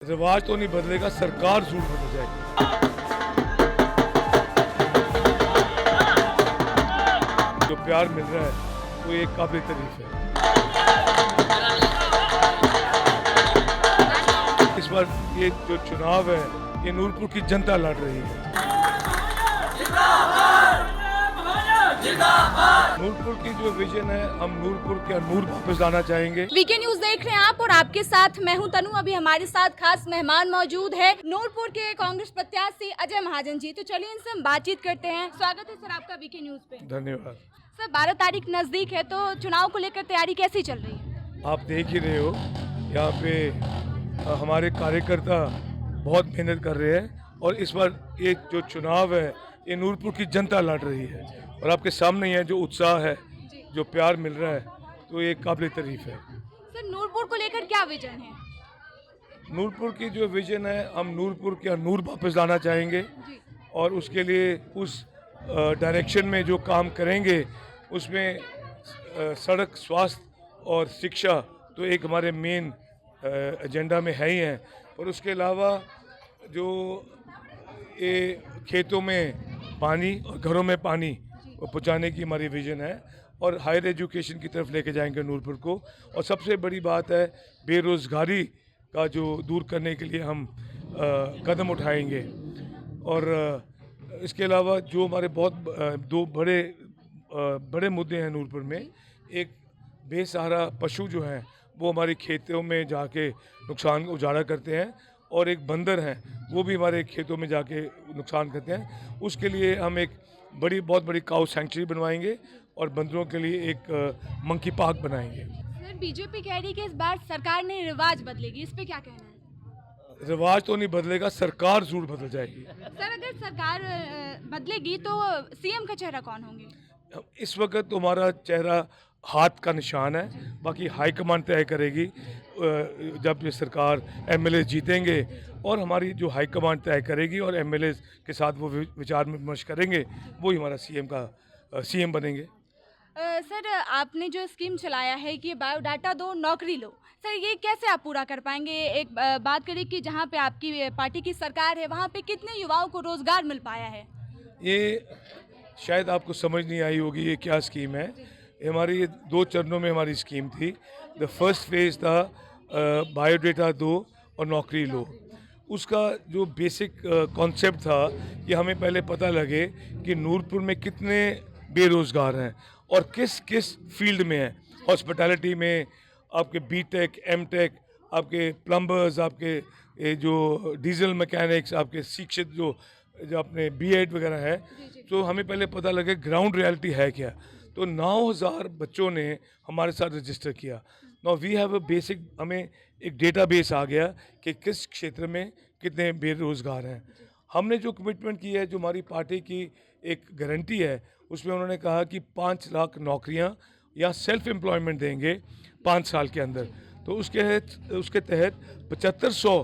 रिवाज तो नहीं बदलेगा, सरकार जरूर बदल जाएगी। जो प्यार मिल रहा है वो एक काबिल तारीफ है। इस बार ये जो चुनाव है ये नूरपुर की जनता लड़ रही है। नूरपुर की जो विजन है, हम नूरपुर के नूर वापस लाना चाहेंगे। वीके न्यूज देख रहे हैं आप और आपके साथ मैं हूं तनु। अभी हमारे साथ खास मेहमान मौजूद है नूरपुर के कांग्रेस प्रत्याशी अजय महाजन जी। तो चलिए इनसे हम बातचीत करते हैं। स्वागत है सर आपका वीके न्यूज पे। धन्यवाद। सर 12 तारीख नजदीक है तो चुनाव को लेकर तैयारी कैसी चल रही है? आप देख ही रहे हो यहाँ पे हमारे कार्यकर्ता बहुत मेहनत कर रहे हैं और इस बार ये जो चुनाव है ये नूरपुर की जनता लड़ रही है और आपके सामने ही है जो उत्साह है, जो प्यार मिल रहा है, तो ये काबिल तारीफ है। सर नूरपुर को लेकर क्या विजन है? नूरपुर की जो विजन है, हम नूरपुर के नूर वापस लाना चाहेंगे और उसके लिए उस डायरेक्शन में जो काम करेंगे उसमें सड़क, स्वास्थ्य और शिक्षा तो एक हमारे मेन एजेंडा में है ही हैं, और उसके अलावा जो ये खेतों में पानी और घरों में पानी पहुँचाने की हमारी विजन है और हायर एजुकेशन की तरफ लेके जाएंगे नूरपुर को। और सबसे बड़ी बात है बेरोज़गारी का जो दूर करने के लिए हम कदम उठाएंगे। और इसके अलावा जो हमारे बहुत दो बड़े मुद्दे हैं नूरपुर में, एक बेसहारा पशु जो हैं वो हमारे खेतों में जाके नुकसान उजाड़ा करते हैं और एक बंदर हैं वो भी हमारे खेतों में जाके नुकसान करते हैं। उसके लिए हम एक बहुत बड़ी काऊ सेंचुरी बनवाएंगे और बंदरों के लिए एक मंकी पार्क बनाएंगे। सर बीजेपी कह रही है कि इस बार सरकार ने रिवाज बदलेगी, इस पे क्या कहना है? रिवाज तो नहीं बदलेगा, सरकार जरूर बदल जाएगी। सर अगर सरकार बदलेगी तो सीएम का चेहरा कौन होंगे? इस वक्त तो हमारा चेहरा हाथ का निशान है, बाकी हाईकमान तय करेगी जब ये सरकार एमएलए जीतेंगे और हमारी जो हाईकमान तय करेगी और एमएलए के साथ वो विचार विमर्श करेंगे, वो ही हमारा सीएम बनेंगे। सर आपने जो स्कीम चलाया है कि बायोडाटा दो नौकरी लो, सर ये कैसे आप पूरा कर पाएंगे? एक बात करें कि जहाँ पे आपकी पार्टी की सरकार है वहाँ पे कितने युवाओं को रोजगार मिल पाया है? ये शायद आपको समझ नहीं आई होगी ये क्या स्कीम है। हमारी ये 2 चरणों में हमारी स्कीम थी। द फर्स्ट फेज था बायोडाटा दो और नौकरी लो। उसका जो बेसिक कॉन्सेप्ट था कि हमें पहले पता लगे कि नूरपुर में कितने बेरोज़गार हैं और किस किस फील्ड में हैं। हॉस्पिटैलिटी में आपके बीटेक, एमटेक, आपके प्लम्बर्स, आपके ये जो डीजल मैकेनिक्स, आपके शिक्षित जो अपने बीएड वगैरह है। तो हमें पहले पता लगे ग्राउंड रियलिटी है क्या। तो 9000 बच्चों ने हमारे साथ रजिस्टर किया। Now we have a basic, हमें एक डेटाबेस आ गया कि किस क्षेत्र में कितने बेरोज़गार हैं। हमने जो कमिटमेंट की है, जो हमारी पार्टी की एक गारंटी है, उसमें उन्होंने कहा कि 5 लाख नौकरियां या सेल्फ एम्प्लॉयमेंट देंगे 5 साल के अंदर। तो उसके तहत 7500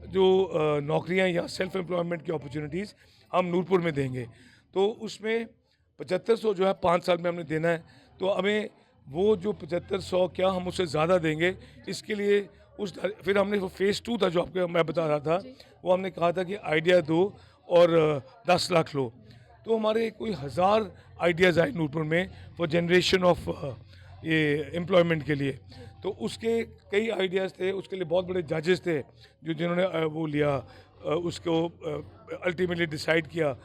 जो नौकरियां या सेल्फ एम्प्लॉयमेंट की अपॉर्चुनिटीज़ हम नूरपुर में देंगे। तो उसमें 7500 जो है 5 साल में हमने देना है। तो हमें वो जो 7500 क्या हम उससे ज़्यादा देंगे, इसके लिए फिर हमने वो फेज़ 2 था जो आपको मैं बता रहा था, वो हमने कहा था कि आइडिया दो और 10 लाख लो। तो हमारे कोई 1000 आइडियाज़ आए नूरपुर में फॉर जनरेशन ऑफ ये एम्प्लॉयमेंट के लिए। तो उसके कई आइडियाज़ थे, उसके लिए बहुत बड़े जजेस थे जिन्होंने वो लिया, उसको अल्टीमेटली डिसाइड किया।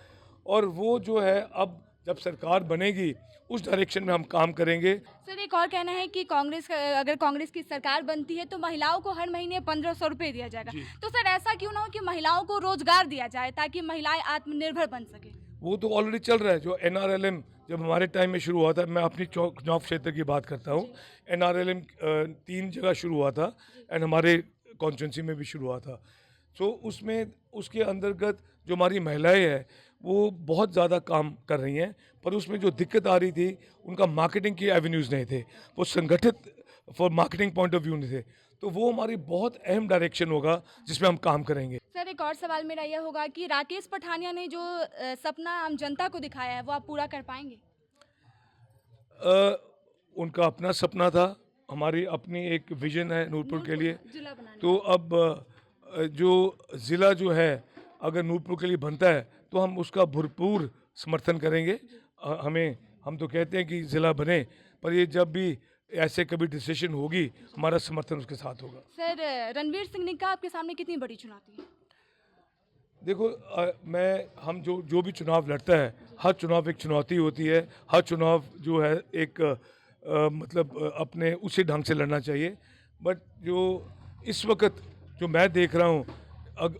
और वो जो है अब जब सरकार बनेगी उस डायरेक्शन में हम काम करेंगे। सर एक और कहना है कि अगर कांग्रेस की सरकार बनती है तो महिलाओं को हर महीने 1500 रुपये दिया जाएगा। तो सर ऐसा क्यों ना हो कि महिलाओं को रोजगार दिया जाए ताकि महिलाएं आत्मनिर्भर बन सके? वो तो ऑलरेडी चल रहा है। जो एनआरएलएम जब हमारे टाइम में शुरू हुआ था, मैं अपनी चुनाव क्षेत्र की बात करता हूँ, एनआरएलएम 3 जगह शुरू हुआ था एंड हमारे कॉन्स्टिट्यूंसी में भी शुरू हुआ था। सो उसके अंतर्गत जो हमारी महिलाएं हैं वो बहुत ज़्यादा काम कर रही हैं, पर उसमें जो दिक्कत आ रही थी उनका मार्केटिंग के एवेन्यूज़ नहीं थे, वो संगठित for marketing point of view नहीं थे। तो वो हमारी बहुत अहम डायरेक्शन होगा जिसमें हम काम करेंगे। सर एक और सवाल मेरा यह होगा कि राकेश पठानिया ने जो सपना आम जनता को दिखाया है वो आप पूरा कर पाएंगे? उनका अपना सपना था, हमारी अपनी एक विजन है नूरपुर के लिए। जिला बनाने तो अब जो ज़िला जो है अगर नूरपुर के लिए बनता है तो हम उसका भरपूर समर्थन करेंगे। हम तो कहते हैं कि ज़िला बने, पर ये जब भी ऐसे कभी डिसीजन होगी हमारा समर्थन उसके साथ होगा। सर रणवीर सिंह ने कहा आपके सामने कितनी बड़ी चुनौती है? देखो हम जो भी चुनाव लड़ता है, हर चुनाव एक चुनौती होती है। हर चुनाव जो है एक अपने उसी ढंग से लड़ना चाहिए। बट जो इस वक्त जो मैं देख रहा हूँ,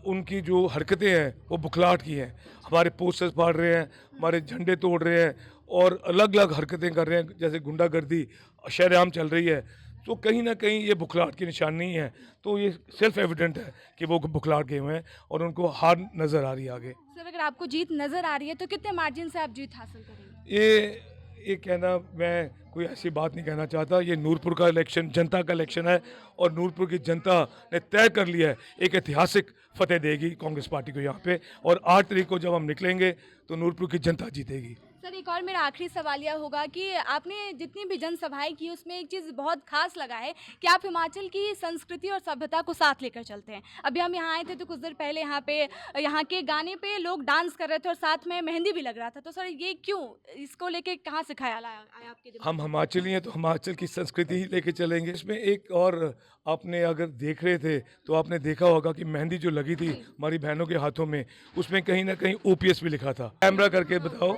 उनकी जो हरकतें हैं वो बुखलाहट की हैं। हमारे पोस्टर्स फाड़ रहे हैं, हमारे झंडे तोड़ रहे हैं और अलग अलग हरकतें कर रहे हैं, जैसे गुंडागर्दी शरेआम चल रही है। तो कहीं ना कहीं ये बुखलाहट की निशानी है। तो ये सेल्फ एविडेंट है कि वो बुखलाहट गए हुए हैं और उनको हार नज़र आ रही है आगे। सर अगर आपको जीत नज़र आ रही है तो कितने मार्जिन से आप जीत हासिल करेंगे? ये कहना, मैं कोई ऐसी बात नहीं कहना चाहता। ये नूरपुर का इलेक्शन जनता का इलेक्शन है और नूरपुर की जनता ने तय कर लिया है, एक ऐतिहासिक फतेह देगी कांग्रेस पार्टी को यहाँ पे। और 8 तारीख को जब हम निकलेंगे तो नूरपुर की जनता जीतेगी। सर एक और मेरा आखिरी सवाल यह होगा कि आपने जितनी भी जनसभाएं की उसमें एक चीज़ बहुत खास लगा है कि आप हिमाचल की संस्कृति और सभ्यता को साथ लेकर चलते हैं। अभी हम यहाँ आए थे तो कुछ देर पहले यहाँ के गाने पे लोग डांस कर रहे थे और साथ में मेहंदी भी लग रहा था। तो सर ये क्यों, इसको लेके कहाँ से ख्याल आया आपके दिमाग में? हम हिमाचली हैं तो हिमाचल की संस्कृति ही लेके चलेंगे। इसमें एक और आपने अगर देख रहे थे तो आपने देखा होगा कि मेहंदी जो लगी थी हमारी बहनों के हाथों में, उसमें कहीं ना कहीं OPS भी लिखा था। कैमरा करके बताओ,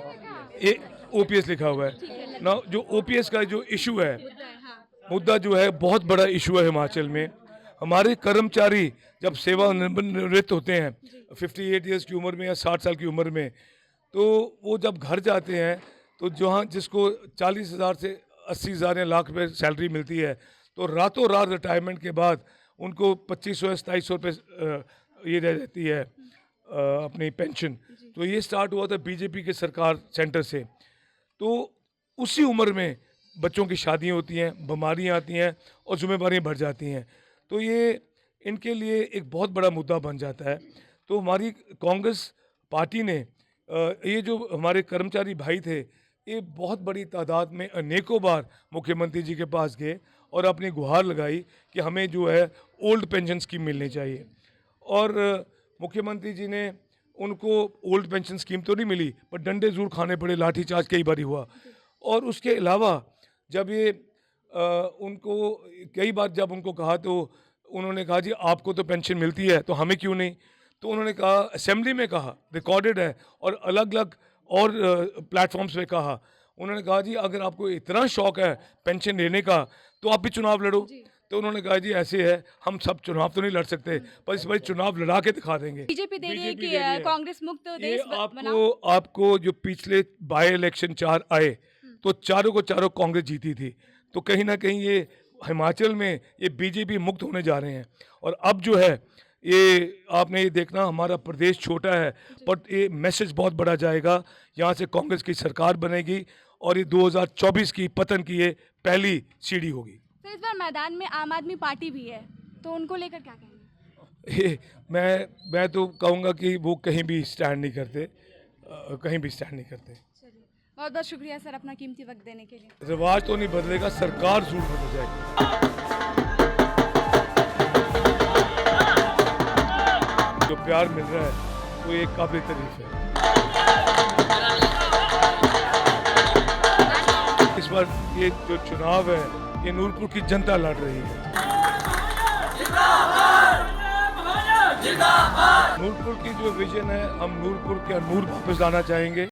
ये OPS लिखा हुआ है ना। जो OPS का जो इशू है, मुद्दा जो है बहुत बड़ा इशू है हिमाचल में। हमारे कर्मचारी जब सेवानिवृत्त होते हैं 58 ईयर्स की उम्र में या 60 साल की उम्र में, तो वो जब घर जाते हैं तो जहाँ जिसको 40,000 से 80,000 या लाख रुपये सैलरी मिलती है, तो रातों रात रिटायरमेंट के बाद उनको 2500 या 2700 रुपये ये रह जाती है अपनी पेंशन। तो ये स्टार्ट हुआ था बीजेपी के सरकार सेंटर से। तो उसी उम्र में बच्चों की शादियाँ होती हैं, बीमारियाँ आती हैं और जिम्मेदारियाँ बढ़ जाती हैं। तो ये इनके लिए एक बहुत बड़ा मुद्दा बन जाता है। तो हमारी कांग्रेस पार्टी ने ये जो हमारे कर्मचारी भाई थे, ये बहुत बड़ी तादाद में अनेकों बार मुख्यमंत्री जी के पास गए और अपनी गुहार लगाई कि हमें जो है ओल्ड पेंशन स्कीम मिलनी चाहिए। और मुख्यमंत्री जी ने उनको ओल्ड पेंशन स्कीम तो नहीं मिली, पर डंडे ज़रूर खाने पड़े, लाठीचार्ज कई बार हुआ। और उसके अलावा जब ये उनको कई बार जब उनको कहा तो उन्होंने कहा जी आपको तो पेंशन मिलती है तो हमें क्यों नहीं। तो उन्होंने कहा, असेंबली में कहा, रिकॉर्डेड है और अलग अलग और प्लेटफॉर्म्स पे कहा, उन्होंने कहा जी अगर आपको इतना शौक है पेंशन लेने का तो आप भी चुनाव लड़ो। तो उन्होंने कहा जी ऐसे है, हम सब चुनाव तो नहीं लड़ सकते, पर इस बार चुनाव लड़ा के दिखा देंगे। बीजेपी दे रही है कि कांग्रेस मुक्त देश आपको जो पिछले बाय इलेक्शन 4 आए तो चारों को चारों कांग्रेस जीती थी। तो कहीं ना कहीं ये हिमाचल में ये बीजेपी मुक्त होने जा रहे हैं। और अब जो है ये आपने ये देखना, हमारा प्रदेश छोटा है बट ये मैसेज बहुत बड़ा जाएगा। यहाँ से कांग्रेस की सरकार बनेगी और ये 2024 की पतन की ये पहली सीढ़ी होगी। तो इस बार मैदान में आम आदमी पार्टी भी है, तो उनको लेकर क्या कहेंगे? मैं तो कहूँगा कि वो कहीं भी स्टैंड नहीं करते, कहीं भी स्टैंड नहीं करते। बहुत बहुत शुक्रिया सर अपना कीमती वक्त देने के लिए। रिवाज तो नहीं बदलेगा, सरकार जरूर बदल जाएगी। जो प्यार मिल रहा है वो एक काबिल तारीफ है। इस बार ये जो चुनाव है ये नूरपुर की जनता लड़ रही है। नूरपुर की जो विजन है, हम नूरपुर का नूर वापस लाना चाहेंगे।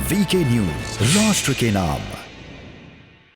VK न्यूज, राष्ट्र के नाम।